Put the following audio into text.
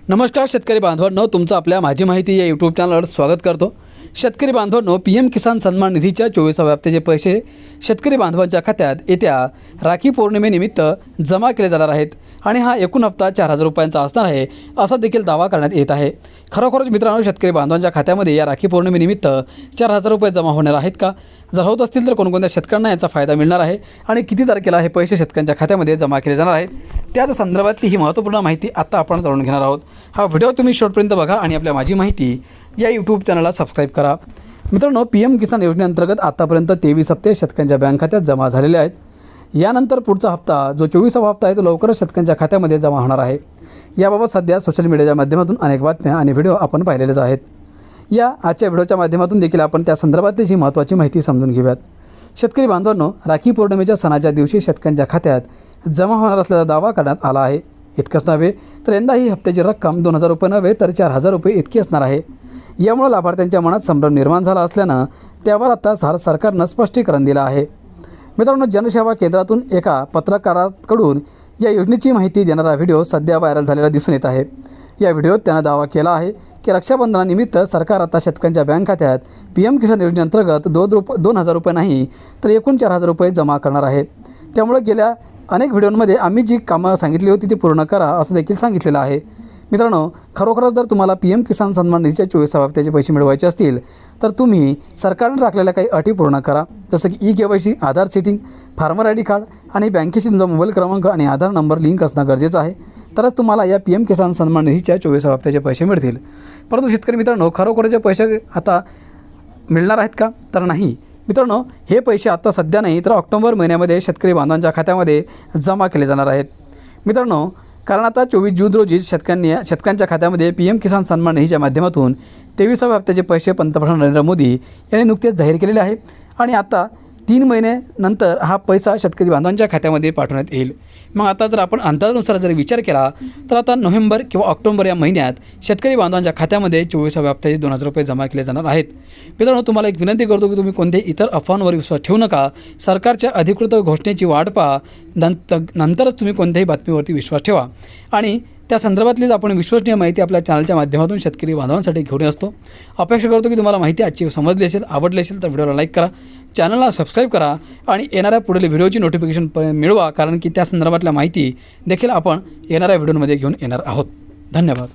नमस्कार शेतकरी बांधवांनो, तुमचं आपल्या माझी माहिती या यूट्यूब चॅनलवर स्वागत करतो। शेतकरी बांधवांनो, PM किसान सन्मान निधीच्या 24व्या हप्त्याचे पैसे शेतकरी बांधवांच्या खात्यात येत्या राखी पौर्णिमेनिमित्त जमा केले जाणार आहेत आणि हा एकूण हप्ता 4000 रुपयांचा असणार आहे असा देखील दावा करण्यात येत आहे। खरोखरच मित्रांनो, शेतकरी बांधवांच्या खात्यामध्ये या राखी पौर्णिमेनिमित्त 4000 रुपये जमा होणार आहेत का? जर होत असतील तर कोणकोणत्या शेतकऱ्यांना याचा फायदा मिळणार आहे आणि किती तारखेला हे पैसे शेतकऱ्यांच्या खात्यामध्ये जमा केले जाणार आहेत, त्याच संदर्भातली ही महत्त्वपूर्ण माहिती आता आपण जाणून घेणार आहोत। हा व्हिडिओ तुम्ही शेवटपर्यंत बघा आणि आपल्या माझी माहिती या यूट्यूब चॅनलला सबस्क्राईब करा। मित्रांनो, PM किसान योजनेअंतर्गत आतापर्यंत 23 हप्ते शेतकऱ्यांच्या बँक खात्यात जमा झालेले आहेत। यानंतर पुढचा हप्ता जो 24वा हप्ता आहे तो लवकरच शेतकऱ्यांच्या खात्यामध्ये जमा होणार आहे। याबाबत सध्या सोशल मीडियाच्या माध्यमातून अनेक बातम्या आणि व्हिडिओ आपण पाहिलेलेच आहेत। या आजच्या व्हिडिओच्या माध्यमातून देखील आपण त्या संदर्भातली जी महत्त्वाची माहिती समजून घेऊयात। शेतकरी बांधवांनो, राखी पौर्णिमेच्या सणाच्या दिवशी शेतकऱ्यांच्या खात्यात जमा होणार असल्याचा दावा करण्यात आला आहे। इतकंच नव्हे तर यंदा ही हप्त्याची रक्कम 2000 रुपये नव्हे तर 4000 रुपये इतकी असणार आहे। यामुळे लाभार्थ्यांच्या मनात संभ्रम निर्माण झाला असल्यानं त्यावर आता सरकारनं स्पष्टीकरण दिलं आहे। मित्रांनो, जनसेवा केंद्रातून एका पत्रकाराकडून या योजनेची माहिती देणारा व्हिडिओ सध्या व्हायरल झालेला दिसून येत आहे। या व्हिडिओत त्यानं दावा केला आहे की रक्षाबंधनानिमित्त सरकार आता शेतकऱ्यांच्या बँक खात्यात PM किसान योजनेअंतर्गत 2000 रुपये नाही तर एकूण 4000 रुपये जमा करणार आहे। त्यामुळे गेल्या अनेक व्हिडिओमध्ये आम्ही जी कामं सांगितली होती ती पूर्ण करा असं देखील सांगितलेलं आहे। मित्रांनो, खरोखरच जर तुम्हाला PM किसान सन्मान निधीच्या 24व्या हप्त्याचे पैसे मिळवायचे असतील तर तुम्ही सरकारने राखलेल्या काही अटी पूर्ण करा, जसं की KYC, आधार सेटिंग, फार्मर ID कार्ड आणि बँकेशी तुमचा मोबाईल क्रमांक आणि आधार नंबर लिंक असणं गरजेचं आहे। तरच तुम्हाला या PM किसान सन्मान निधीच्या 24व्या हप्त्याचे पैसे मिळतील। परंतु शेतकरी मित्रांनो, खरोखरचे पैसे आता मिळणार आहेत का? तर नाही मित्रांनो, हे पैसे आता सध्या नाही तर ऑक्टोबर महिन्यामध्ये शेतकरी बांधवांच्या खात्यामध्ये जमा केले जाणार आहेत। मित्रांनो, कारण आता 24 जून रोजी शेतकऱ्यांच्या खात्यामध्ये PM किसान सन्मान निधीच्या माध्यमातून 23व्या हप्त्याचे पैसे पंतप्रधान नरेंद्र मोदी यांनी नुकतेच जाहीर केलेले आहे आणि आता 3 महिन्यानंतर हा पैसा शेतकरी बांधवांच्या खात्यामध्ये पाठवण्यात येईल। मग आता जर आपण अंदाजानुसार जर विचार केला तर आता नोव्हेंबर किंवा ऑक्टोबर या महिन्यात शेतकरी बांधवांच्या खात्यामध्ये 24व्या हप्त्याचे 2000 रुपये जमा केले जाणार आहेत। मित्रांनो, तुम्हाला एक विनंती करतो की तुम्ही कोणत्याही इतर अफवांवर विश्वास ठेवू नका। सरकारच्या अधिकृत घोषणेची वाट पहा, नंतरच तुम्ही कोणत्याही बातमीवरती विश्वास ठेवा आणि त्या संदर्भातलीच आपण विश्वसनीय माहिती आपल्या चॅनलच्या माध्यमातून शेतकरी बांधवांसाठी घेऊन असतो। अपेक्षा करतो की तुम्हाला माहिती आजची समजली असेल, आवडली असेल तर व्हिडिओला लाईक करा, चॅनलला सबस्क्राईब करा आणि येणाऱ्या पुढील व्हिडिओची नोटिफिकेशन मिळवा, कारण की त्या संदर्भातल्या माहिती देखील आपण येणाऱ्या व्हिडिओमध्ये घेऊन येणार आहोत। धन्यवाद।